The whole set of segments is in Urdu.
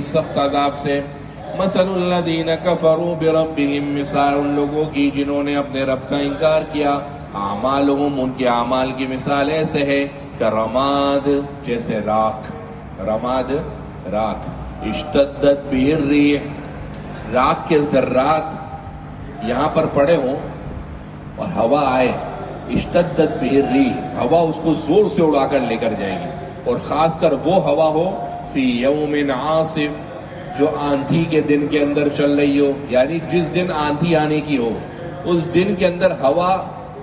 سخت عذاب سے. مثل الذین کفروا بربہم، مثال ان لوگوں کی جنہوں نے اپنے رب کا انکار کیا. اعمالہم، ان کے اعمال کی مثال ایسے ہے کرماد، جیسے راکھ. رماد راکھ. اشتدت بہ الریح، راکھ کے ذرات یہاں پر پڑے ہوں اور ہوا آئے. اشتدت بہ الریح، ہوا اس کو زور سے اڑا کر لے کر جائے گی. اور خاص کر وہ ہوا ہو فی یوم عاصف، جو آندھی کے دن کے اندر چل رہی ہو، یعنی جس دن آندھی آنے کی ہو اس دن کے اندر ہوا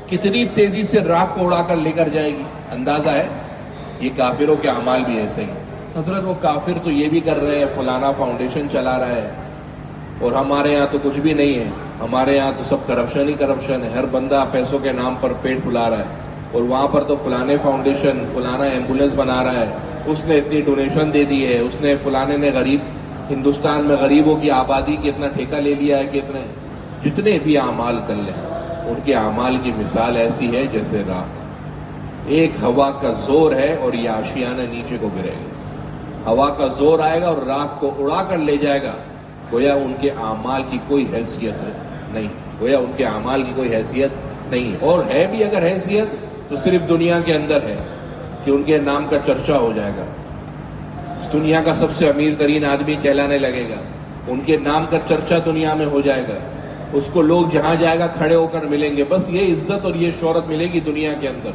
کتنی تیزی سے راکھ کو اڑا کر لے کر جائے گی. اندازہ ہے. یہ کافروں کے اعمال بھی ایسے ہی. حضرت وہ کافر تو یہ بھی کر رہے ہیں، فلانا فاؤنڈیشن چلا رہا ہے اور ہمارے یہاں تو کچھ بھی نہیں ہے، ہمارے یہاں تو سب کرپشن ہی کرپشن ہے، ہر بندہ پیسوں کے نام پر پیٹ پھلا رہا ہے. اور وہاں پر تو فلانے فاؤنڈیشن فلانا ایمبولینس بنا رہا ہے، اس نے اتنی ڈونیشن دے دی ہے، اس نے فلانے نے ہندوستان میں غریبوں کی آبادی کی اتنا ٹھیکہ لے لیا ہے کہ جتنے بھی اعمال کر لیں ان کے اعمال کی مثال ایسی ہے جیسے راکھ. ایک ہوا کا زور ہے اور یہ آشیانہ نیچے کو گرے گا. ہوا کا زور آئے گا اور راکھ کو اڑا کر لے جائے گا. گویا ان کے اعمال کی کوئی حیثیت نہیں، گویا ان کے اعمال کی کوئی حیثیت نہیں. اور ہے بھی اگر حیثیت تو صرف دنیا کے اندر ہے کہ ان کے نام کا چرچا ہو جائے گا، دنیا کا سب سے امیر ترین آدمی کہلانے لگے گا، ان کے نام کا چرچا دنیا میں ہو جائے گا، اس کو لوگ جہاں جائے گا کھڑے ہو کر ملیں گے. بس یہ عزت اور یہ شہرت ملے گی دنیا کے اندر،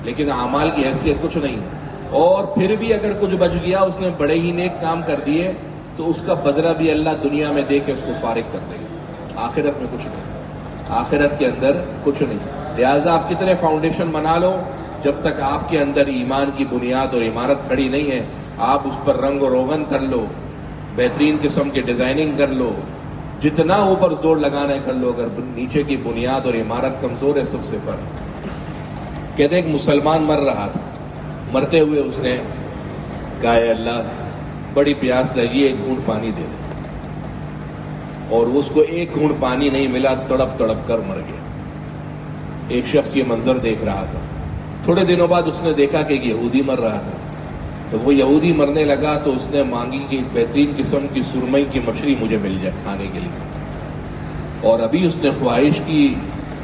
لیکن اعمال کی حیثیت کچھ نہیں. اور پھر بھی اگر کچھ بچ گیا، اس نے بڑے ہی نیک کام کر دیے، تو اس کا بدلہ بھی اللہ دنیا میں دے کے اس کو فارغ کر دے گا. آخرت میں کچھ نہیں، آخرت کے اندر کچھ نہیں. لہٰذا آپ کتنے فاؤنڈیشن بنا لو، جب تک آپ کے اندر ایمان کی بنیاد اور عمارت کھڑی نہیں ہے، آپ اس پر رنگ و روغن کر لو، بہترین قسم کی ڈیزائننگ کر لو، جتنا اوپر زور لگانا ہے کر لو، اگر نیچے کی بنیاد اور عمارت کمزور ہے، سب سے فرق. کہتے ایک مسلمان مر رہا تھا، مرتے ہوئے اس نے کہا اے اللہ بڑی پیاس لگی، ایک گھونٹ پانی دے دے. اور اس کو ایک گھونٹ پانی نہیں ملا، تڑپ تڑپ کر مر گیا. ایک شخص یہ منظر دیکھ رہا تھا. تھوڑے دنوں بعد اس نے دیکھا کہ ایک یہودی مر رہا تھا. تو وہ یہودی مرنے لگا تو اس نے مانگی کہ بہترین قسم کی سرمئی کی مچھلی مجھے مل جائے کھانے کے لیے. اور ابھی اس نے خواہش کی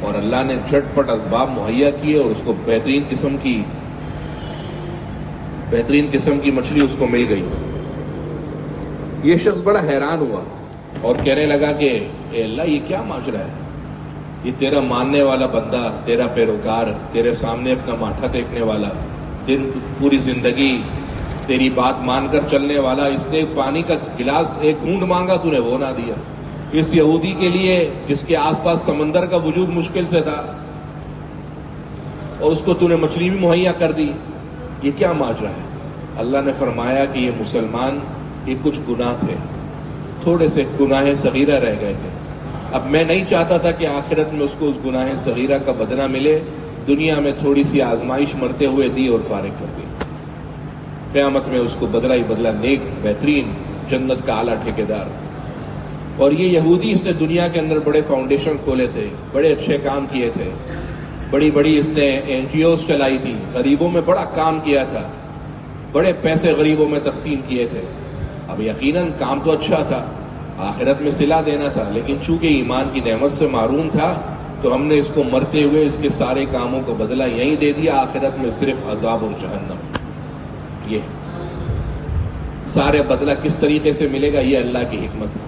اور اللہ نے جھٹ پٹ اسباب مہیا کیے اور اس کو بہترین قسم کی مچھلی اس کو مل گئی. یہ شخص بڑا حیران ہوا اور کہنے لگا کہ اے اللہ یہ کیا ماجرا ہے؟ یہ تیرا ماننے والا بندہ، تیرا پیروکار، تیرے سامنے اپنا ماتھا ٹیکنے والا، پوری زندگی تیری بات مان کر چلنے والا، اس نے پانی کا گلاس ایک گھونٹ مانگا، تو نے وہ نہ دیا. اس یہودی کے لیے جس کے آس پاس سمندر کا وجود مشکل سے تھا، اور اس کو تو نے مچھلی بھی مہیا کر دی. یہ کیا ماجرا ہے؟ اللہ نے فرمایا کہ یہ مسلمان، یہ کچھ گناہ تھے، تھوڑے سے گناہ صغیرہ رہ گئے تھے. اب میں نہیں چاہتا تھا کہ آخرت میں اس کو اس گناہ صغیرہ کا بدلہ ملے، دنیا میں تھوڑی سی آزمائش مرتے ہوئے دی اور فارغ کر دی. قیامت میں اس کو بدلہ ہی بدلہ، نیک بہترین جنت کا اعلیٰ ٹھیکیدار. اور یہ یہودی، اس نے دنیا کے اندر بڑے فاؤنڈیشن کھولے تھے، بڑے اچھے کام کیے تھے، بڑی بڑی اس نے NGOs چلائی تھی، غریبوں میں بڑا کام کیا تھا، بڑے پیسے غریبوں میں تقسیم کیے تھے. اب یقیناً کام تو اچھا تھا، آخرت میں صلہ دینا تھا، لیکن چونکہ ایمان کی نعمت سے محروم تھا تو ہم نے اس کو مرتے ہوئے اس کے سارے کاموں کو بدلہ یہیں دے دیا. آخرت میں صرف عذاب اور جہنم. یہ سارے بدلہ کس طریقے سے ملے گا، یہ اللہ کی حکمت ہے.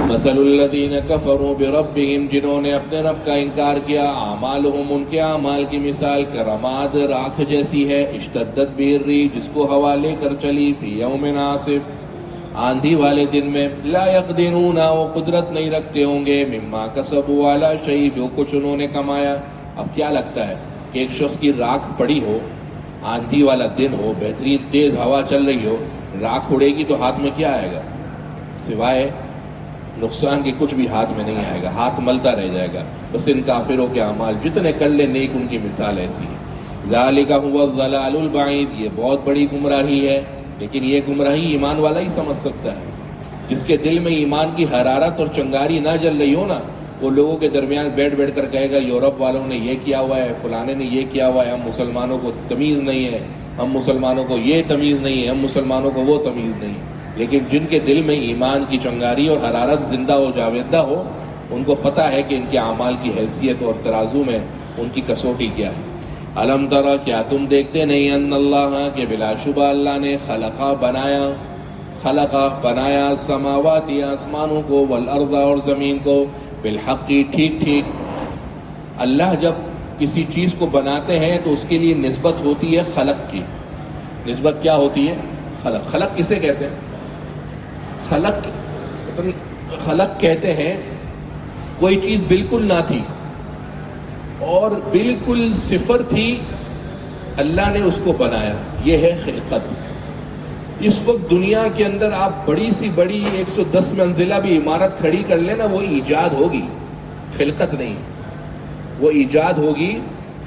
مثل الذین کفروا بربہم، جنہوں نے اپنے رب کا انکار کیا، اعمالہم، ان کے اعمال کی مثال کرماد، راکھ جیسی ہے، اشتدت بہ الریح، جس کو ہوا لے کر چلی، فی یوم عاصف، آندھی والے دن میں، لا یقدرون، وہ قدرت نہیں رکھتے ہوں گے، مما کسبوا علی شیء، جو کچھ انہوں نے کمایا. اب کیا لگتا ہے کہ ایک شخص کی راکھ پڑی ہو، آندھی والا دن ہو، بہترین تیز ہوا چل رہی ہو، راکھ اڑے گی تو ہاتھ میں کیا آئے گا؟ سوائے نقصان کے کچھ بھی ہاتھ میں نہیں آئے گا، ہاتھ ملتا رہ جائے گا. بس ان کافروں کے اعمال جتنے کر لے نیک، ان کی مثال ایسی ہے. ذالک هو الضلال البعید، یہ بہت بڑی گمراہی ہے، لیکن یہ گمراہی ایمان والا ہی سمجھ سکتا ہے. جس کے دل میں ایمان کی حرارت اور چنگاری نہ جل رہی ہو نا، وہ لوگوں کے درمیان بیٹھ کر کہے گا یورپ والوں نے یہ کیا ہوا ہے، فلانے نے یہ کیا ہوا ہے، ہم مسلمانوں کو تمیز نہیں ہے، ہم مسلمانوں کو یہ تمیز نہیں ہے، ہم مسلمانوں کو وہ تمیز نہیں ہے، لیکن جن کے دل میں ایمان کی چنگاری اور حرارت زندہ و جاویدہ ہو، ان کو پتہ ہے کہ ان کے اعمال کی حیثیت اور ترازو میں ان کی کسوٹی کیا ہے۔ الم ترى، کیا تم دیکھتے نہیں، ان اللہ، کہ بلا شبہ اللہ نے خلقہ بنایا السماوات، آسمانوں کو، والارض، اور زمین کو، بالحق، ٹھیک۔ اللہ جب کسی چیز کو بناتے ہیں تو اس کے لیے نسبت ہوتی ہے خلق کی۔ نسبت کیا ہوتی ہے؟ خلق کسے کہتے ہیں؟ خلق کہتے ہیں کوئی چیز بالکل نہ تھی اور بالکل صفر تھی، اللہ نے اس کو بنایا، یہ ہے خلقت۔ اس وقت دنیا کے اندر آپ بڑی سی بڑی 110 منزلہ بھی عمارت کھڑی کر لینا، وہ ایجاد ہوگی، خلقت نہیں، وہ ایجاد ہوگی،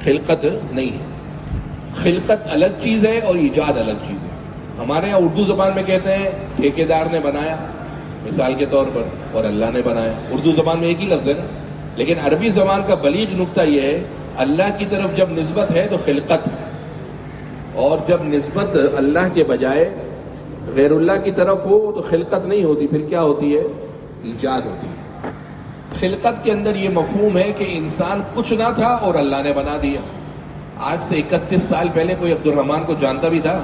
خلقت نہیں ہے۔ خلقت الگ چیز ہے اور ایجاد الگ چیز ہے۔ ہمارے یہاں اردو زبان میں کہتے ہیں ٹھیکیدار نے بنایا، مثال کے طور پر، اور اللہ نے بنایا۔ اردو زبان میں ایک ہی لفظ ہے نا، لیکن عربی زبان کا بلیغ نقطہ یہ ہے، اللہ کی طرف جب نسبت ہے تو خلقت ہے، اور جب نسبت اللہ کے بجائے غیر اللہ کی طرف ہو تو خلقت نہیں ہوتی، پھر کیا ہوتی ہے؟ ایجاد ہوتی ہے۔ خلقت کے اندر یہ مفہوم ہے کہ انسان کچھ نہ تھا اور اللہ نے بنا دیا۔ آج سے 31 سال پہلے کوئی عبد الرحمن کو جانتا بھی تھا؟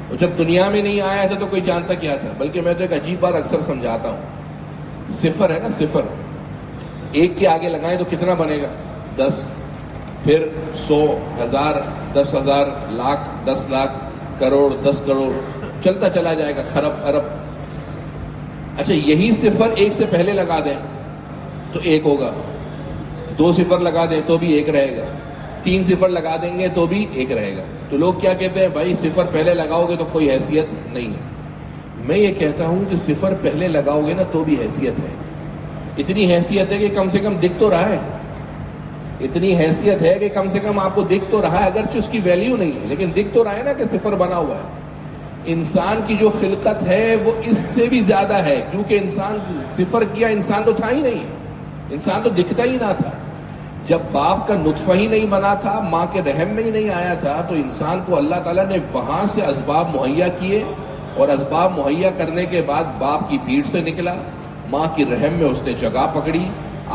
وہ جب دنیا میں نہیں آیا تھا تو کوئی جانتا کیا تھا؟ بلکہ میں تو ایک عجیب بات اکثر سمجھاتا ہوں، صفر ہے نا، صفر، ایک کے آگے لگائیں تو کتنا بنے گا؟ 10، پھر 100، 1000، 10,000، لاکھ، 10 لاکھ، کروڑ، 10 کروڑ، چلتا چلا جائے گا، کھرب، ارب۔ اچھا، یہی صفر ایک سے پہلے لگا دیں تو ایک ہوگا، 2 صفر لگا دیں تو بھی ایک رہے گا، 3 صفر لگا دیں گے تو بھی ایک رہے گا۔ تو لوگ کیا کہتے ہیں؟ بھائی صفر پہلے لگاؤ گے تو کوئی حیثیت نہیں ہے۔ میں یہ کہتا ہوں کہ صفر پہلے لگاؤ گے نا تو بھی حیثیت ہے، اتنی حیثیت ہے کہ کم سے کم دکھ تو رہا ہے، اتنی حیثیت ہے کہ کم سے کم آپ کو دکھ تو رہا ہے، اگرچہ اس کی ویلیو نہیں ہے لیکن دکھ تو رہا ہے نا کہ صفر بنا ہوا ہے۔ انسان کی جو خلقت ہے وہ اس سے بھی زیادہ ہے، کیونکہ انسان صفر کیا، انسان تو تھا ہی نہیں، انسان تو دکھتا ہی نہ تھا۔ جب باپ کا نطفہ ہی نہیں بنا تھا، ماں کے رحم میں ہی نہیں آیا تھا، تو انسان کو اللہ تعالیٰ نے وہاں سے اسباب مہیا کیے، اور اسباب مہیا کرنے کے بعد باپ کی پیٹھ سے نکلا، ماں کی رحم میں اس نے جگہ پکڑی،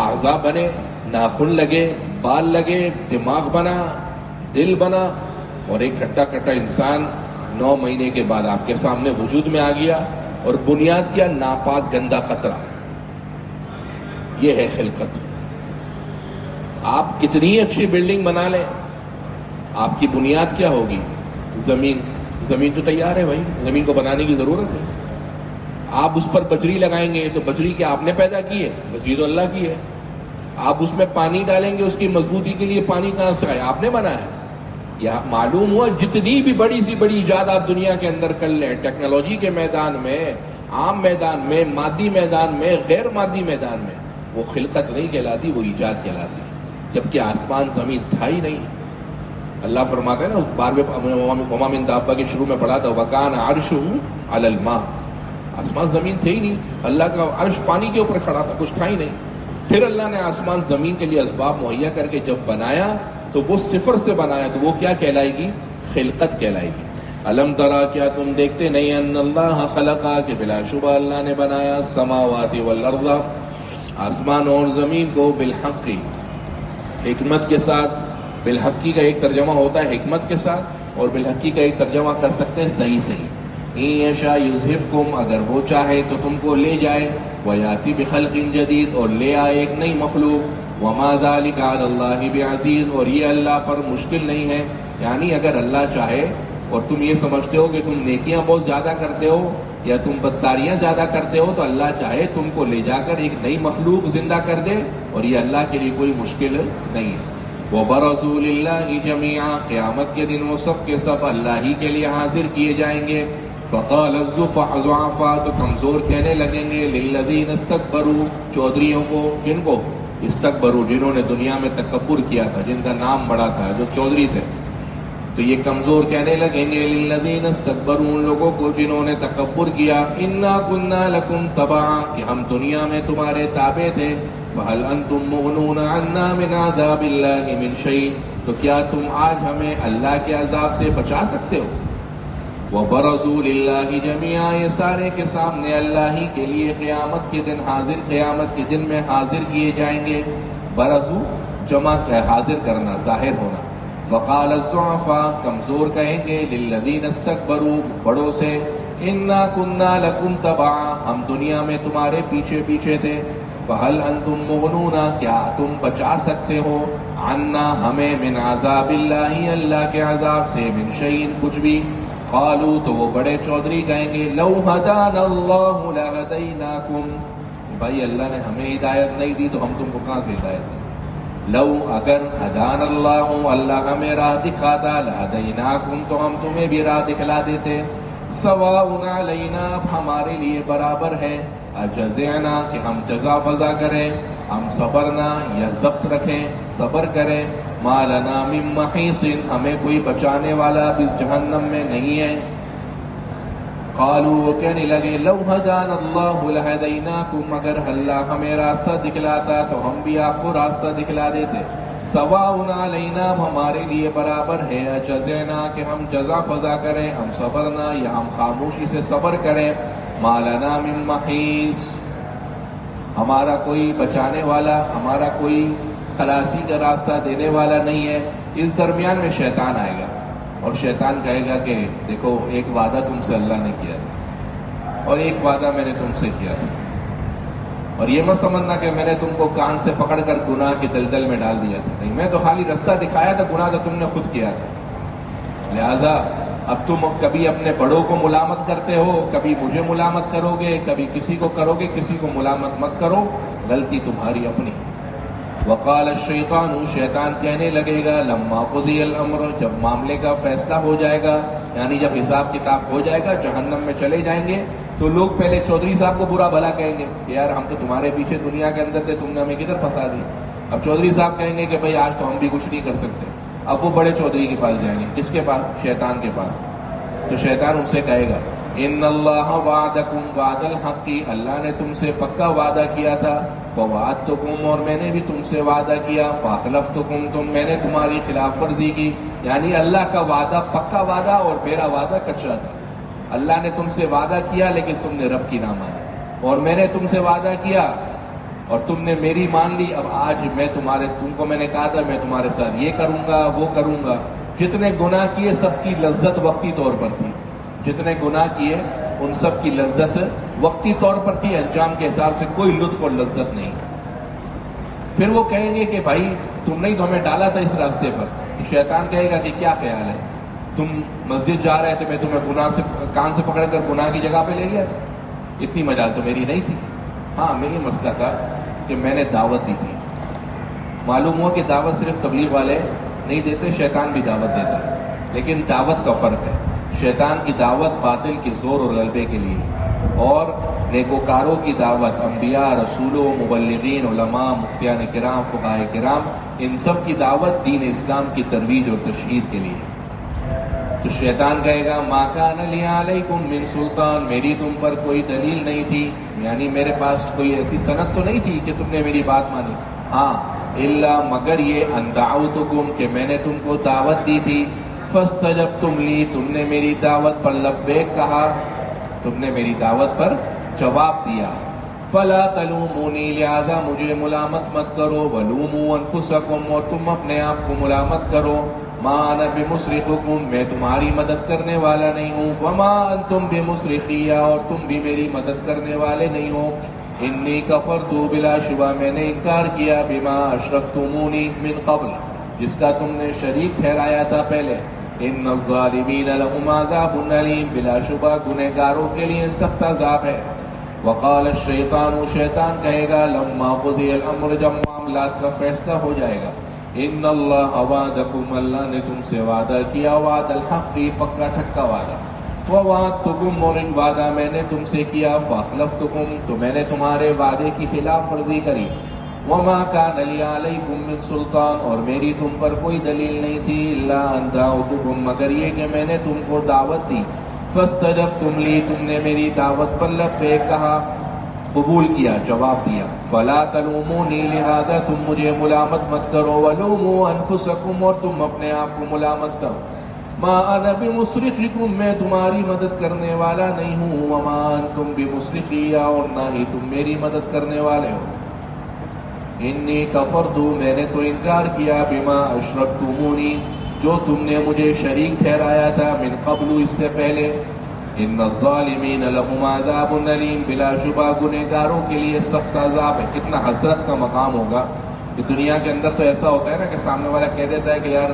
اعضاء بنے، ناخن لگے، بال لگے، دماغ بنا، دل بنا، اور ایک کھٹا کھٹا انسان 9 مہینے کے بعد آپ کے سامنے وجود میں آ گیا، اور بنیاد کیا؟ ناپاک گندا قطرہ۔ یہ ہے خلقت۔ آپ کتنی اچھی بلڈنگ بنا لیں، آپ کی بنیاد کیا ہوگی؟ زمین تو تیار ہے بھائی، زمین کو بنانے کی ضرورت ہے۔ آپ اس پر بجری لگائیں گے تو بجری کیا آپ نے پیدا کی ہے؟ بجری تو اللہ کی ہے۔ آپ اس میں پانی ڈالیں گے، اس کی مضبوطی کے لیے پانی کہاں سے آئے؟ آپ نے بنایا ہے۔ یہ معلوم ہوا جتنی بھی بڑی سی بڑی ایجاد آپ دنیا کے اندر کر لیں، ٹیکنالوجی کے میدان میں، عام میدان میں، مادی میدان میں، غیر مادی میدان میں، وہ خلقت نہیں کہلاتی، وہ ایجاد کہلاتی، جبکہ آسمان زمین تھا ہی نہیں۔ اللہ فرماتا ہے نا 12ویں وما من دابہ کے شروع میں پڑھا تھا، وَكَانَ عَرْشُهُ عَلَى الْمَاءِ، آسمان زمین تھے ہی نہیں، اللہ کا عرش پانی کے اوپر کھڑا تھا، کچھ تھا ہی نہیں۔ پھر اللہ نے آسمان زمین کے لیے اسباب مہیا کر کے جب بنایا تو وہ صفر سے بنایا، تو وہ کیا کہلائے گی؟ خلقت کہلائے گی۔ الم ترا، کیا تم دیکھتے نہیں، ان اللہ خلقا، کہ بلا شبہ اللہ نے بنایا، السماوات والارض، آسمان اور زمین کو، بالحق، حکمت کے ساتھ۔ بالحقی کا ایک ترجمہ ہوتا ہے حکمت کے ساتھ، اور بالحقی کا ایک ترجمہ کر سکتے ہیں صحیح صحیح۔ ان یشاء یذہبکم، اگر وہ چاہے تو تم کو لے جائے، ویاتی بخلق جدید، اور لے آئے ایک نئی مخلوق، وما ذلک علی اللہ بعزیز، اور یہ اللہ پر مشکل نہیں ہے۔ یعنی اگر اللہ چاہے، اور تم یہ سمجھتے ہو کہ تم نیکیاں بہت زیادہ کرتے ہو یا تم بدکاریاں زیادہ کرتے ہو، تو اللہ چاہے تم کو لے جا کر ایک نئی مخلوق زندہ کر دے، اور یہ اللہ کے لیے کوئی مشکل نہیں ہے۔ وَبَرَزُوا لِلَّهِ جَمِيعًا، قیامت کے دن وہ سب کے سب اللہ ہی کے لیے حاضر کیے جائیں گے۔ فَقَالَ الضُّعَفَاءُ، تو کمزور کہنے لگیں گے، لِلَّذِينَ اسْتَكْبَرُوا، چودھریوں کو، کن کو؟ استکبروا، جنہوں نے دنیا میں تکبر کیا تھا، جن کا نام بڑا تھا، جو چودھری تھے، تو یہ کمزور کہنے لگیں گے، لِلَّذِينَ اسْتَكْبَرُوا، ان لوگوں کو جنہوں نے تکبر کیا، إِنَّا كُنَّا لَكُمْ تَبَعًا، کہ ہم دنیا میں تمہارے تابع تھے، فَهَلْ أَنْتُمْ مُغْنُونَ عَنَّا مِنْ عَذَابِ اللَّهِ مِنْ شَيْءٍ، تو کیا تم آج ہمیں اللہ کے عذاب سے بچا سکتے ہو؟ وَبَرَزُوا لِلَّهِ جَمِيعًا، یہ سارے کے سامنے اللہ ہی کے لیے قیامت کے دن حاضر، قیامت کے دن میں حاضر کیے جائیں گے۔ برزو جمع حاضر کرنا، ظاہر ہونا۔ فقال الضعفاء، کمزور کہیں گے، للذین استکبروا، بڑوں سے، انا کنا لکم تبعا، ہم دنیا میں تمہارے پیچھے پیچھے تھے۔ فہل انتم مغنون، کیا تم بچا سکتے ہو، عنا ہمیں، من عذاب اللہ، اللہ کے عذاب سے، من شیء کچھ بھی۔ قالوا، تو وہ بڑے چودھری کہیں گے، لو ہدانا اللہ لہدیناکم، بھائی اللہ نے ہمیں ہدایت نہیں دی تو ہم تم کو کہاں سے ہدایت دیں؟ لو، اگر ہدان اللہ، اللہ ہمیں راہ دکھاتا، لہدیناکم، تو ہم تمہیں بھی راہ دکھلا دیتے۔ سواء علینا، اب ہمارے لیے برابر ہے، اجزعنا، کہ ہم جزا فضا کریں، ہم صبرنا یا ضبط رکھیں، صبر کریں، ما لنا من محیص، ہمیں کوئی بچانے والا اب اس جہنم میں نہیں ہے۔ قالوا، وہ کہنے لگے، لو ہدانا اللہ لہدیناکم، اگر اللہ ہمیں راستہ دکھلاتا تو ہم بھی آپ کو راستہ دکھلا دیتے۔ سواء علینا، ہمارے لیے برابر ہے، اجزعنا، کہ ہم جزا فضا کریں، ہم صبرنا یا ہم خاموشی سے صبر کریں، ما لنا من محیص، ہمارا کوئی بچانے والا، ہمارا کوئی خلاصی کا راستہ دینے والا نہیں ہے۔ اس درمیان میں شیطان آئے گا اور شیطان کہے گا کہ دیکھو، ایک وعدہ تم سے اللہ نے کیا تھا اور ایک وعدہ میں نے تم سے کیا تھا، اور یہ مت سمجھنا کہ میں نے تم کو کان سے پکڑ کر گناہ کی دلدل میں ڈال دیا تھا، نہیں، میں تو خالی رستہ دکھایا تھا، گناہ تو تم نے خود کیا تھا۔ لہذا اب تم کبھی اپنے بڑوں کو ملامت کرتے ہو، کبھی مجھے ملامت کرو گے، کبھی کسی کو کرو گے، کسی کو ملامت مت کرو، غلطی تمہاری اپنی۔ وقال الشیطان، شیطان کہنے لگے گا، لما قضی الامر، جب معاملے کا فیصلہ ہو جائے گا، یعنی جب حساب کتاب ہو جائے گا، جہنم میں چلے جائیں گے، تو لوگ پہلے چودھری صاحب کو برا بھلا کہیں گے کہ یار ہم تو تمہارے پیچھے دنیا کے اندر تھے، تم نے ہمیں کدھر پھنسا دی۔ اب چودھری صاحب کہیں گے کہ بھائی آج تو ہم بھی کچھ نہیں کر سکتے۔ اب وہ بڑے چودھری کے پاس جائیں گے، کس کے پاس؟ شیطان کے پاس۔ تو شیطان ان سے کہے گا، ان اللہ وعدکم وعد الحق، اللہ نے تم سے پکا وعدہ کیا تھا، ووعدتکم، اور میں نے بھی تم سے وعدہ کیا، فاخلفتکم، میں نے تمہاری خلاف ورزی کی، یعنی اللہ کا وعدہ پکا وعدہ اور میرا وعدہ کچا تھا۔ اللہ نے تم سے وعدہ کیا لیکن تم نے رب کی نہ مانی، اور میں نے تم سے وعدہ کیا اور تم نے میری مان لی۔ اب آج میں تم کو میں نے کہا تھا میں تمہارے ساتھ یہ کروں گا، وہ کروں گا۔ جتنے گناہ کیے سب کی لذت وقتی طور پر تھی، جتنے گناہ کیے ان سب کی لذت وقتی طور پر تھی، انجام کے حساب سے کوئی لطف اور لذت نہیں۔ پھر وہ کہیں گے کہ بھائی تم نے تو ہمیں ڈالا تھا اس راستے پر۔ شیطان کہے گا کہ کیا خیال ہے، تم مسجد جا رہے تھے، میں تمہیں گناہ سے کان سے پکڑ کر گناہ کی جگہ پہ لے گیا تھا، اتنی مجال تو میری نہیں تھی۔ ہاں، میری مسئلہ تھا کہ میں نے دعوت دی تھی۔ معلوم ہوا کہ دعوت صرف تبلیغ والے نہیں دیتے، شیطان بھی دعوت دیتا ہے، لیکن دعوت کا فرق ہے۔ شیطان کی دعوت باطل کے زور اور غلبے کے لیے، اور نیکوکاروں کی دعوت، انبیاء، رسولوں، مبلغین، علماء، مفتیان کرام، فقہاء کرام، ان سب کی دعوت دین اسلام کی ترویج اور تشہیر کے لیے۔ تو شیطان کہے گا، ما کان لی علیکم من سلطان، میری تم پر کوئی دلیل نہیں تھی، یعنی میرے پاس کوئی ایسی سند تو نہیں تھی کہ تم نے میری بات مانی۔ ہاں، الا، مگر یہ، ان دعوتکم، کہ میں نے تم کو دعوت دی تھی، فاستجبتم لی، تم نے میری دعوت پر لبیک کہا، تم نے میری دعوت پر جواب دیا۔ فلا تلومونی، لہذا مجھے ملامت مت کرو، ولوموا انفسکم، اور تم اپنے آپ کو ملامت کرو، ما انا بمصرخکم، میں تمہاری مدد کرنے والا نہیں ہوں، وما انتم بمصرخی، اور تم بھی میری مدد کرنے والے نہیں ہو۔ انی کفرت، بلا شبہ میں نے انکار کیا، بما اشرکتمونی من قبل، جس کا تم نے شریک ٹھہرایا تھا پہلے۔ ان الظالمین لهم عذاب علیم، بلا شبہ گنہگاروں کے لیے سخت عذاب ہے۔ وقال الشیطان، شیطان کہے گا، لما قضی الامر، جب معاملات کا فیصلہ ہو جائے گا، ان اللہ وعدکم، اللہ نے تم سے وعدہ کیا، وعد الحق، پکا ٹھکا وعدہ، ووعدتکم، اور ان وعدہ میں نے تم سے کیا، فاخلفتکم، تو میں نے تمہارے وعدے کی خلاف ورزی کری، وما کان لی علیکم من سلطان، اور میری تم پر کوئی دلیل نہیں تھی، الا ان دعوتکم، مگر یہ کہ میں نے تم کو دعوت دی، فاستجبتم لی، تم نے میری دعوت پر لبیک کہا، قبول کیا، جواب دیا. فلا تلومونی، لہذا تم مجھے ملامت مت کرو، ولوموا انفسکم، اور تم اپنے آپ کو ملامت کرو. ما انا بمصرخکم، میں تمہاری مدد کرنے والا نہیں ہوں، وما انتم بمصرخی، اور نہ ہی تم میری مدد کرنے والے ہو. انی کفرت، میں نے تو انکار کیا، بما اشرکتمونی، جو تم نے مجھے شریک ٹھہرایا تھا، من قبل، اس سے پہلے. ان الظالمین لهم عذاب علیم، بلا شبہ گنہگاروں کے لیے سخت عذاب ہے. کتنا حسرت کا مقام ہوگا کہ دنیا کے اندر تو ایسا ہوتا ہے نا کہ سامنے والا کہہ دیتا ہے کہ یار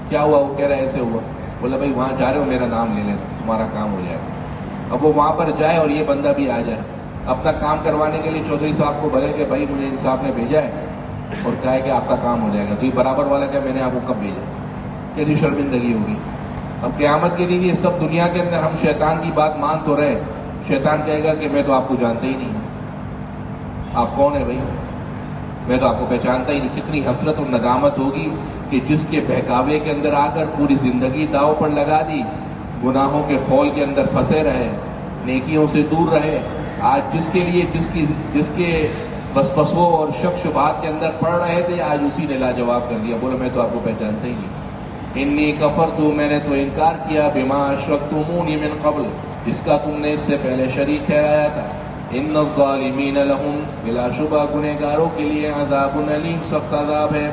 کیا ہوا، وہ کہہ رہا ہے ایسے ہوا، بولا بھائی وہاں جا رہے ہو میرا نام لے لینا تمہارا کام ہو جائے گا. اب وہ وہاں پر جائے اور یہ بندہ بھی آ جائے اپنا کام کروانے کے لیے، چودھری صاحب کو بولے کہ بھائی مجھے انصاف نے بھیجا ہے اور کہا ہے کہ آپ کا کام ہو جائے گا، تو یہ برابر والا کہ میں نے آپ کو کب بھیجا، کتنی شرمندگی ہوگی. اب قیامت کے دن یہ سب دنیا کے اندر ہم شیطان کی بات مان تو رہے، شیطان کہے گا کہ میں تو آپ کو جانتا ہی نہیں، آپ کون ہیں بھائی، میں تو آپ کو پہچانتا ہی نہیں. کتنی حسرت اور ندامت ہوگی کہ جس کے بہکاوے کے اندر آ کر پوری زندگی داؤ پر لگا دی، گناہوں کے خول کے اندر پھنسے رہے، نیکیوں سے دور رہے. آج جس کے لیے جس کے وسوسوں اور شک شبہات کے اندر پڑ رہے تھے، آج اسی نے لاجواب کر دیا، بولے میں تو آپ کو پہچانتا ہی نہیں. انی کفرت، میں نے تو انکار کیا، بما اشرکتمونی من قبل، جس کا تم نے اس سے پہلے شریک ٹھہرایا تھا. ان الظالمین لہم، بلا شبہ گنہگاروں کے لیے عذاب علیم، سخت عذاب ہے.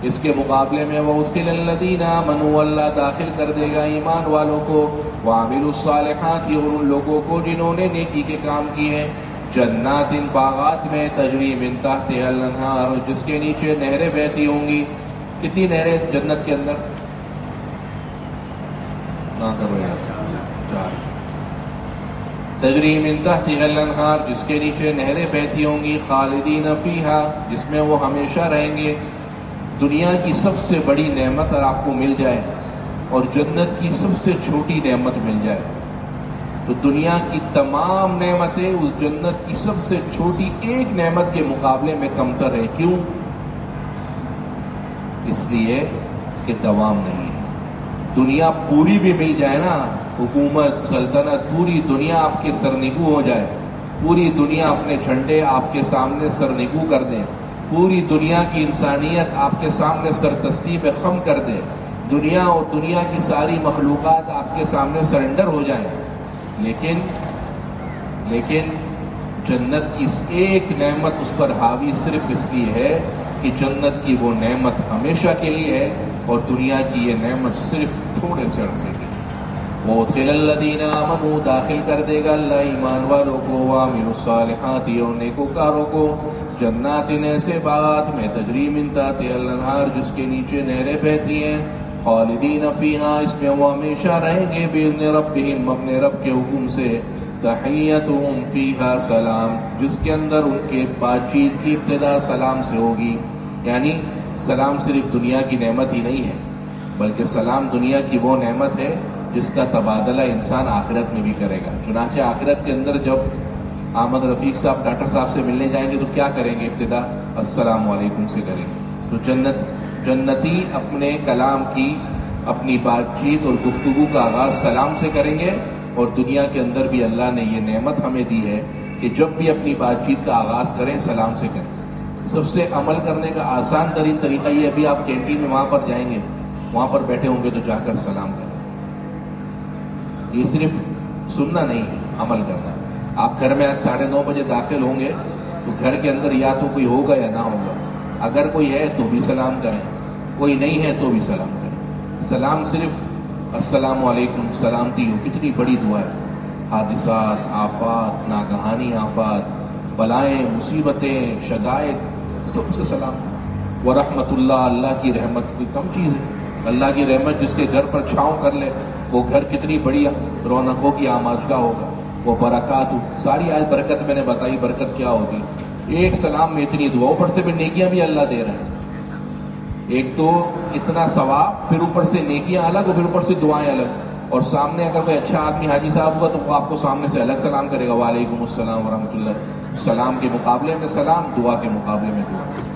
اس کے مقابلے میں وادخل الذین آمنوا، اللہ داخل کر دے گا ایمان والوں کو، وعملوا الصالحات، اور ان لوگوں کو جنہوں نے نیکی کے کام کیے، جنات، باغات میں، تجری من تحتها الانہار، جس کے نیچے نہریں بہتی ہوں گی. کتنی نہریں جنت کے اندر؟ نہ کرو یار، چار. تجری من تحتها الانہار، جس کے نیچے نہریں بہتی ہوں گی، خالدین فیہا، جس میں وہ ہمیشہ رہیں گے. دنیا کی سب سے بڑی نعمت اگر آپ کو مل جائے اور جنت کی سب سے چھوٹی نعمت مل جائے تو دنیا کی تمام نعمتیں اس جنت کی سب سے چھوٹی ایک نعمت کے مقابلے میں کمتر ہے. کیوں؟ اس لیے کہ دوام نہیں ہے. دنیا پوری بھی مل جائے نا، حکومت، سلطنت، پوری دنیا آپ کے سرنگو ہو جائے، پوری دنیا اپنے جھنڈے آپ کے سامنے سرنگو کر دیں، پوری دنیا کی انسانیت آپ کے سامنے سرتستی میں خم کر دے، دنیا اور دنیا کی ساری مخلوقات آپ کے سامنے سرنڈر ہو جائیں، لیکن جنت کی ایک نعمت اس پر حاوی صرف اس لیے ہے کہ جنت کی وہ نعمت ہمیشہ کے لیے ہے اور دنیا کی یہ نعمت صرف تھوڑے سے عرصے کے لیے. وادخل الذین آمنوا، داخل کر دے گا اللہ ایمان والوں کو، وعملوا الصالحات، اور نیکوکاروں کو، جنات، ایسے باغات میں، تجری من تحتها الانہار، جس کے نیچے نہریں بہتی ہیں، خالدین فیہا، اس میں وہ ہمیشہ رہیں گے، باذن ربہم، اپنے رب کے حکم سے. تحیتہم فیہا سلام، جس کے اندر ان کے بات چیت کی ابتدا سلام سے ہوگی. یعنی سلام صرف دنیا کی نعمت ہی نہیں ہے، بلکہ سلام دنیا کی وہ نعمت ہے جس کا تبادلہ انسان آخرت میں بھی کرے گا. چنانچہ آخرت کے اندر جب احمد رفیق صاحب ڈاکٹر صاحب سے ملنے جائیں گے تو کیا کریں گے؟ ابتدا السلام علیکم سے کریں گے. تو جنتی اپنے کلام کی، اپنی بات چیت اور گفتگو کا آغاز سلام سے کریں گے. اور دنیا کے اندر بھی اللہ نے یہ نعمت ہمیں دی ہے کہ جب بھی اپنی بات چیت کا آغاز کریں سلام سے کریں. سب سے عمل کرنے کا آسان ترین طریقہ یہ، ابھی آپ کینٹین میں وہاں پر جائیں گے، وہاں پر بیٹھے ہوں گے تو جا کر سلام کریں. یہ صرف سننا نہیں ہے، عمل کرنا. آپ گھر میں آج 9:30 بجے داخل ہوں گے تو گھر کے اندر یا تو کوئی ہوگا یا نہ ہوگا. اگر کوئی ہے تو بھی سلام کریں، کوئی نہیں ہے تو بھی سلام کریں. سلام صرف السلام علیکم، سلامتی ہو، کتنی بڑی دعا ہے. حادثات، آفات، ناگہانی آفات، بلائیں، مصیبتیں، شدائد، سب سے سلامتی. ورحمت اللہ، اللہ کی رحمت کوئی کم چیز ہے. اللہ کی رحمت جس کے گھر پر چھاؤں کر لے وہ گھر کتنی بڑی رونقوں کی آماجگاہ ہوگا. وہ برکات، ساری آج برکت میں نے بتائی، برکت کیا ہوگی ایک سلام میں اتنی دعا، اوپر سے بھی نیکیاں بھی اللہ دے رہے ہیں. ایک تو اتنا ثواب، پھر اوپر سے نیکیاں الگ اور پھر اوپر سے دعائیں الگ. اور سامنے اگر کوئی اچھا آدمی حاجی صاحب ہوگا تو وہ آپ کو سامنے سے الگ سلام کرے گا، وعلیکم السلام ورحمۃ اللہ. سلام کے مقابلے میں سلام، دعا کے مقابلے میں دعا.